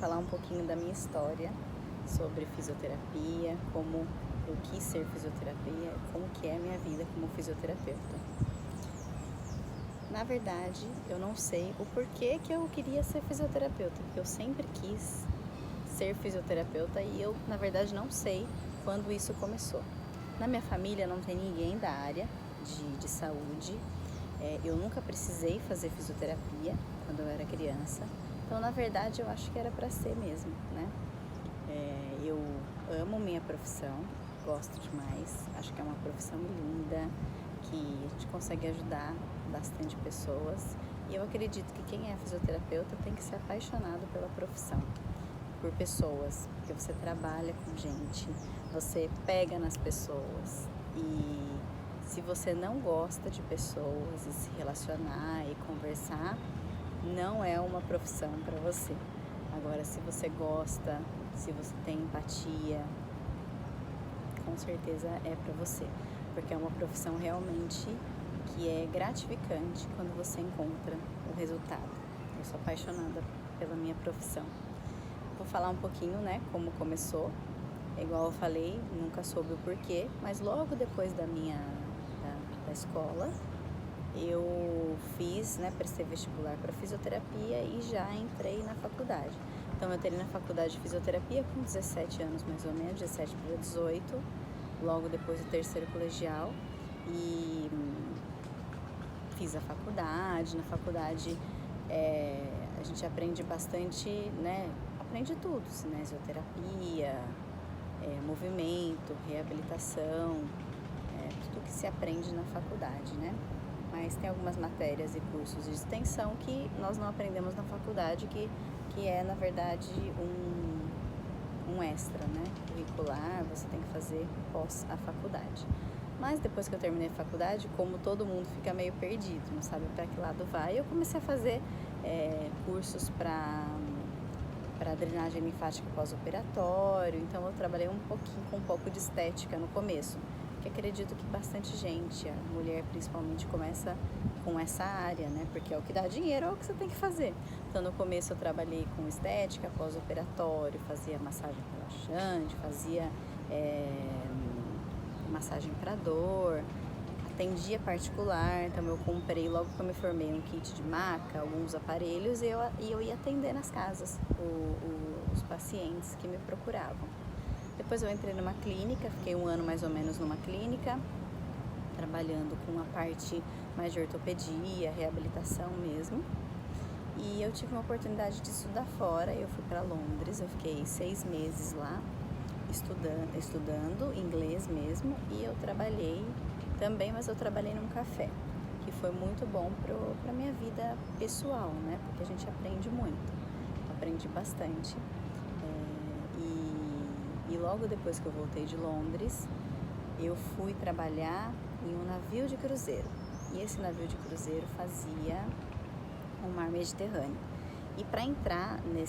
Falar um pouquinho da minha história sobre fisioterapia, como eu quis ser fisioterapia, como que é a minha vida como fisioterapeuta. Na verdade, eu não sei o porquê que eu queria ser fisioterapeuta, porque eu sempre quis ser fisioterapeuta e eu, na verdade, não sei quando isso começou. Na minha família não tem ninguém da área de saúde. Eu nunca precisei fazer fisioterapia quando eu era criança. Então, na verdade, eu acho que era para ser mesmo, né? Eu amo minha profissão, gosto demais. Acho que é uma profissão linda, que a gente consegue ajudar bastante pessoas. E eu acredito que quem é fisioterapeuta tem que ser apaixonado pela profissão, por pessoas, porque você trabalha com gente, você pega nas pessoas e se você não gosta de pessoas e se relacionar e conversar, não é uma profissão para você. Agora, se você gosta, se você tem empatia, com certeza é para você, porque é uma profissão realmente que é gratificante quando você encontra o resultado. Eu sou apaixonada pela minha profissão. Vou falar um pouquinho, né, como começou. É igual eu falei, nunca soube o porquê, mas logo depois da escola, eu fiz, né, prestei vestibular para fisioterapia e já entrei na faculdade. Então eu entrei na faculdade de fisioterapia com 17 anos mais ou menos, 17 para 18, logo depois do terceiro colegial, e fiz a faculdade. Na faculdade a gente aprende bastante, né, aprende tudo, fisioterapia, movimento, reabilitação, tudo que se aprende na faculdade, né? Mas tem algumas matérias e cursos de extensão que nós não aprendemos na faculdade, que é, na verdade, um extra, né? Curricular, você tem que fazer pós a faculdade. Mas depois que eu terminei a faculdade, como todo mundo fica meio perdido, não sabe para que lado vai, eu comecei a fazer cursos para drenagem linfática pós-operatório. Então eu trabalhei com um pouco de estética no começo, que acredito que bastante gente, a mulher principalmente, começa com essa área, né? Porque é o que dá dinheiro, é o que você tem que fazer. Então no começo eu trabalhei com estética pós-operatório, fazia massagem relaxante, fazia massagem para dor, atendia particular. Então eu comprei, logo que eu me formei, um kit de maca, alguns aparelhos, e eu ia atender nas casas os pacientes que me procuravam. Depois eu entrei numa clínica, fiquei um ano mais ou menos numa clínica, trabalhando com a parte mais de ortopedia, reabilitação mesmo. E eu tive uma oportunidade de estudar fora, eu fui para Londres, eu fiquei 6 meses lá, estudando inglês mesmo, e eu trabalhei também, mas eu trabalhei num café, que foi muito bom para minha vida pessoal, né? Porque a gente aprende muito, aprendi bastante. E logo depois que eu voltei de Londres, eu fui trabalhar em um navio de cruzeiro. E esse navio de cruzeiro fazia o mar Mediterrâneo. E para entrar no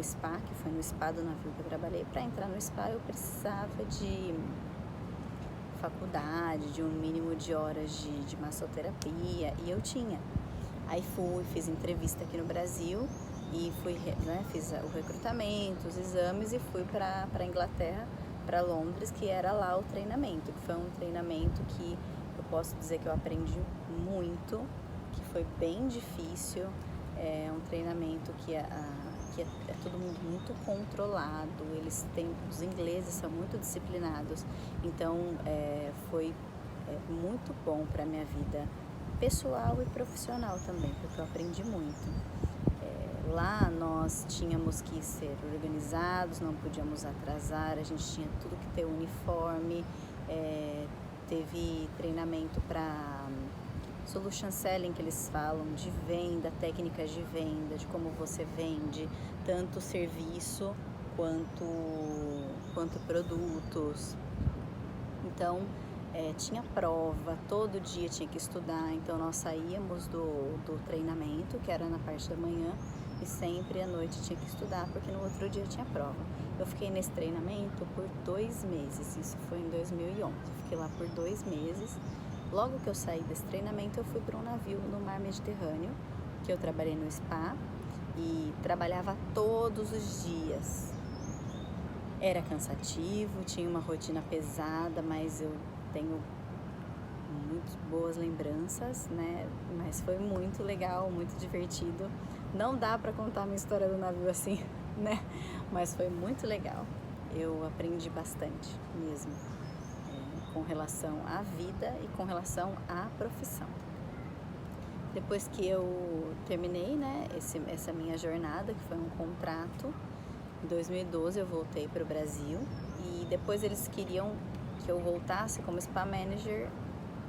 spa, que foi no spa do navio que eu trabalhei, para entrar no spa eu precisava de faculdade, de um mínimo de horas de massoterapia, e eu tinha. Aí fiz entrevista aqui no Brasil e fiz o recrutamento, os exames, e fui para a Inglaterra, para Londres, que era lá o treinamento, que foi um treinamento que eu posso dizer que eu aprendi muito, que foi bem difícil. É um treinamento que é todo mundo muito controlado, os ingleses são muito disciplinados, então foi muito bom para a minha vida pessoal e profissional também, porque eu aprendi muito. Lá nós tínhamos que ser organizados, não podíamos atrasar, a gente tinha tudo que ter uniforme, teve treinamento para solution selling, que eles falam, de venda, técnicas de venda, de como você vende tanto serviço quanto produtos. Então tinha prova, todo dia tinha que estudar, então nós saíamos do treinamento, que era na parte da manhã, e sempre à noite tinha que estudar, porque no outro dia tinha prova. Eu fiquei nesse treinamento por 2 meses, isso foi em 2011, fiquei lá por 2 meses. Logo que eu saí desse treinamento, eu fui para um navio no mar Mediterrâneo, que eu trabalhei no spa, e trabalhava todos os dias. Era cansativo, tinha uma rotina pesada, mas eu tenho muito boas lembranças, né? Mas foi muito legal, muito divertido. Não dá para contar a minha história do navio assim, né? Mas foi muito legal. Eu aprendi bastante mesmo, com relação à vida e com relação à profissão. Depois que eu terminei, né, essa minha jornada, que foi um contrato, em 2012 eu voltei para o Brasil e depois eles queriam que eu voltasse como spa manager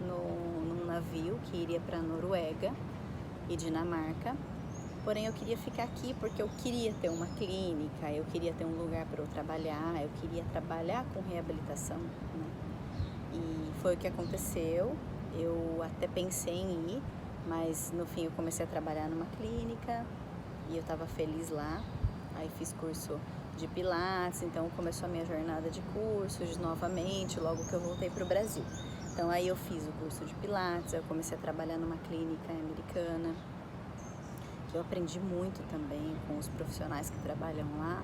num navio que iria para Noruega e Dinamarca. Porém, eu queria ficar aqui porque eu queria ter uma clínica, eu queria ter um lugar para eu trabalhar, eu queria trabalhar com reabilitação, né? E foi o que aconteceu. Eu até pensei em ir, mas no fim eu comecei a trabalhar numa clínica e eu estava feliz lá. Aí fiz curso de Pilates, então começou a minha jornada de cursos novamente, logo que eu voltei para o Brasil. Então aí eu fiz o curso de Pilates, eu comecei a trabalhar numa clínica americana, que eu aprendi muito também com os profissionais que trabalham lá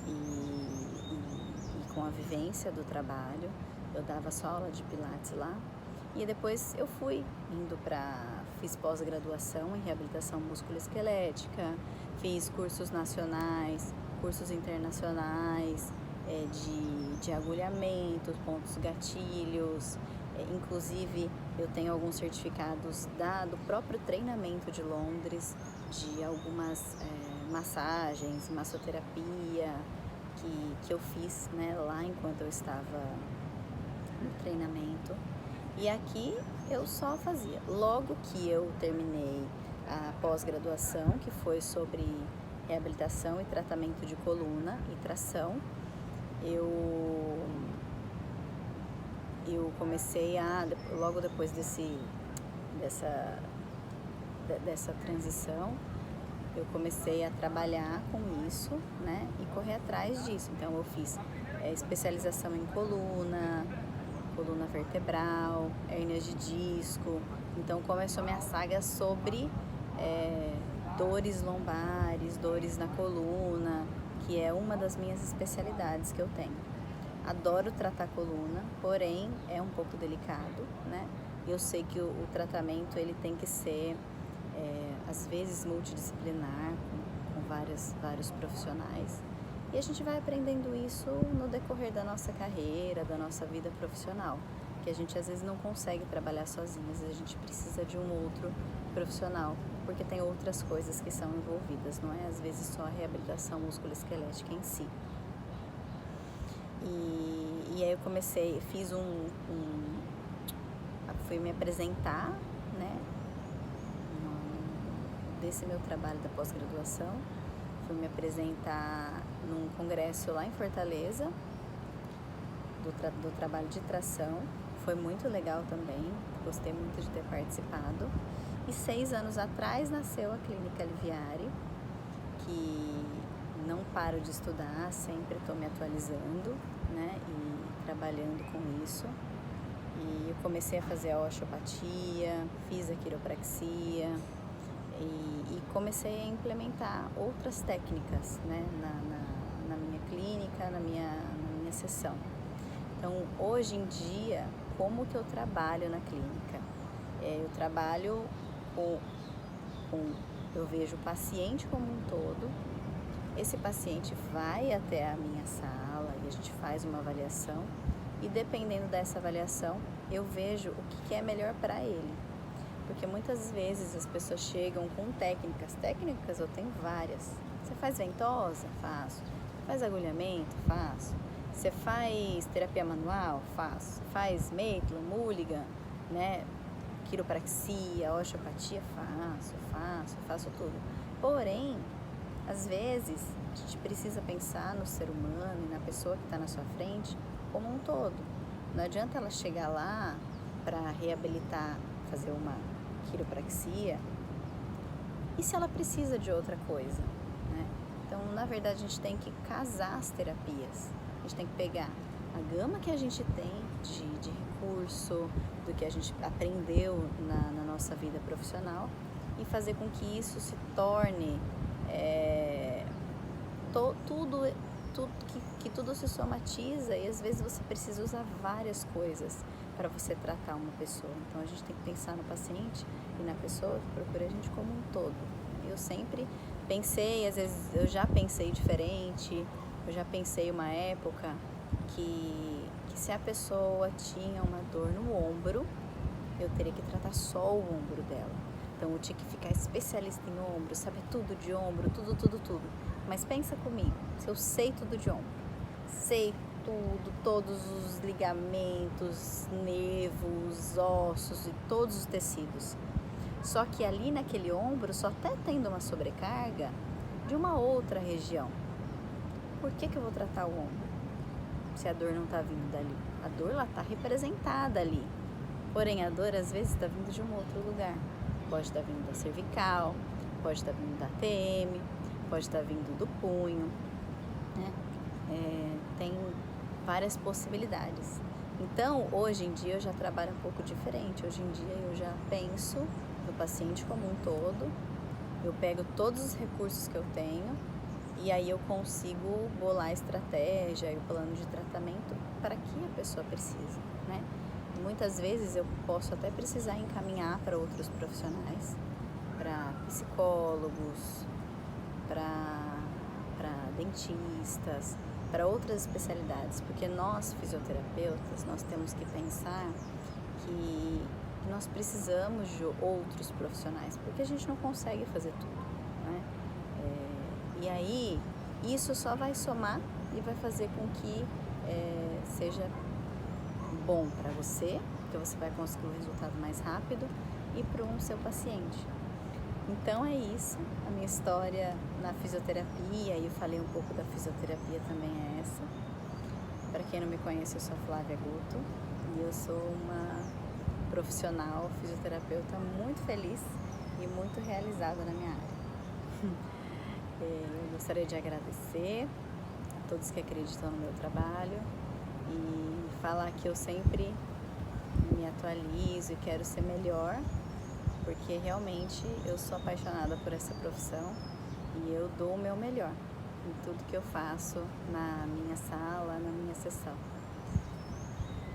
e com a vivência do trabalho. Eu dava só aula de Pilates lá e depois eu fiz pós-graduação em reabilitação musculoesquelética, fiz cursos nacionais, cursos internacionais, de agulhamento, pontos gatilhos, inclusive eu tenho alguns certificados do próprio treinamento de Londres, de algumas massagens, massoterapia que eu fiz, né, lá enquanto eu estava no treinamento. E aqui eu só fazia. Logo que eu terminei a pós-graduação, que foi sobre reabilitação e tratamento de coluna e tração, eu comecei logo depois dessa transição, eu comecei a trabalhar com isso, né, e correr atrás disso. Então eu fiz especialização em coluna vertebral, hérnia de disco. Então começou minha saga sobre dores lombares, dores na coluna, que é uma das minhas especialidades que eu tenho. Adoro tratar coluna, porém é um pouco delicado, né? Eu sei que o tratamento ele tem que ser às vezes multidisciplinar, com vários profissionais. E a gente vai aprendendo isso no decorrer da nossa carreira, da nossa vida profissional, que a gente às vezes não consegue trabalhar sozinhos, a gente precisa de um outro profissional, porque tem outras coisas que são envolvidas, não é às vezes só a reabilitação musculoesquelética em si. E aí eu fui me apresentar, né, desse meu trabalho da pós-graduação, fui me apresentar num congresso lá em Fortaleza, do trabalho de tração. Foi muito legal também, gostei muito de ter participado. E 6 anos atrás nasceu a Clínica Aliviare, que não paro de estudar, sempre estou me atualizando, né, e trabalhando com isso. E eu comecei a fazer a osteopatia, fiz a quiropraxia e comecei a implementar outras técnicas, né, na minha clínica, na minha sessão. Então, hoje em dia, como que eu trabalho na clínica? Eu trabalho eu vejo o paciente como um todo. Esse paciente vai até a minha sala e a gente faz uma avaliação e dependendo dessa avaliação eu vejo o que é melhor para ele, porque muitas vezes as pessoas chegam com técnicas eu tenho várias. Você faz ventosa? Faço. Faz agulhamento? Faço. Você faz terapia manual? Faço. Faz Maitland, Mulligan, né? Quiropraxia, osteopatia? Faço tudo. Porém, às vezes, a gente precisa pensar no ser humano e na pessoa que está na sua frente como um todo. Não adianta ela chegar lá para reabilitar, fazer uma quiropraxia, e se ela precisa de outra coisa, né? Então, na verdade, a gente tem que casar as terapias. A gente tem que pegar a gama que a gente tem de recurso, do que a gente aprendeu na nossa vida profissional e fazer com que isso se torne tudo, que tudo se somatiza e às vezes você precisa usar várias coisas para você tratar uma pessoa. Então a gente tem que pensar no paciente e na pessoa que procura a gente como um todo. Eu sempre pensei, às vezes eu já pensei diferente, eu já pensei uma época que se a pessoa tinha uma dor no ombro, eu teria que tratar só o ombro dela. Então eu tinha que ficar especialista em ombro, saber tudo de ombro, tudo. Mas pensa comigo, se eu sei tudo de ombro, sei tudo, todos os ligamentos, nervos, ossos e todos os tecidos. Só que ali naquele ombro só está tendo uma sobrecarga de uma outra região. Por que eu vou tratar o ombro se a dor não está vindo dali? A dor lá está representada ali. Porém, a dor às vezes está vindo de um outro lugar. Pode estar vindo da cervical, pode estar vindo da ATM, pode estar vindo do punho, né? Tem várias possibilidades. Então, hoje em dia eu já trabalho um pouco diferente. Hoje em dia eu já penso no paciente como um todo, eu pego todos os recursos que eu tenho e aí eu consigo bolar a estratégia e o plano de tratamento para que a pessoa precisa, né? E muitas vezes eu posso até precisar encaminhar para outros profissionais, para psicólogos, para dentistas, para outras especialidades, porque nós fisioterapeutas, nós temos que pensar que nós precisamos de outros profissionais, porque a gente não consegue fazer tudo, né? E aí, isso só vai somar e vai fazer com que seja bom para você, porque você vai conseguir o resultado mais rápido, e para o seu paciente. Então é isso, a minha história na fisioterapia, e eu falei um pouco da fisioterapia também é essa. Para quem não me conhece, eu sou a Flávia Guto e eu sou uma profissional fisioterapeuta muito feliz e muito realizada na minha área. Eu gostaria de agradecer a todos que acreditam no meu trabalho e falar que eu sempre me atualizo e quero ser melhor, porque realmente eu sou apaixonada por essa profissão e eu dou o meu melhor em tudo que eu faço na minha sala, na minha sessão.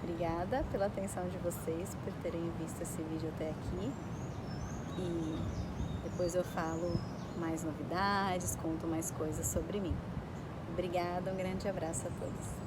Obrigada pela atenção de vocês, por terem visto esse vídeo até aqui, e depois eu falo mais novidades, conto mais coisas sobre mim. Obrigada, um grande abraço a todos.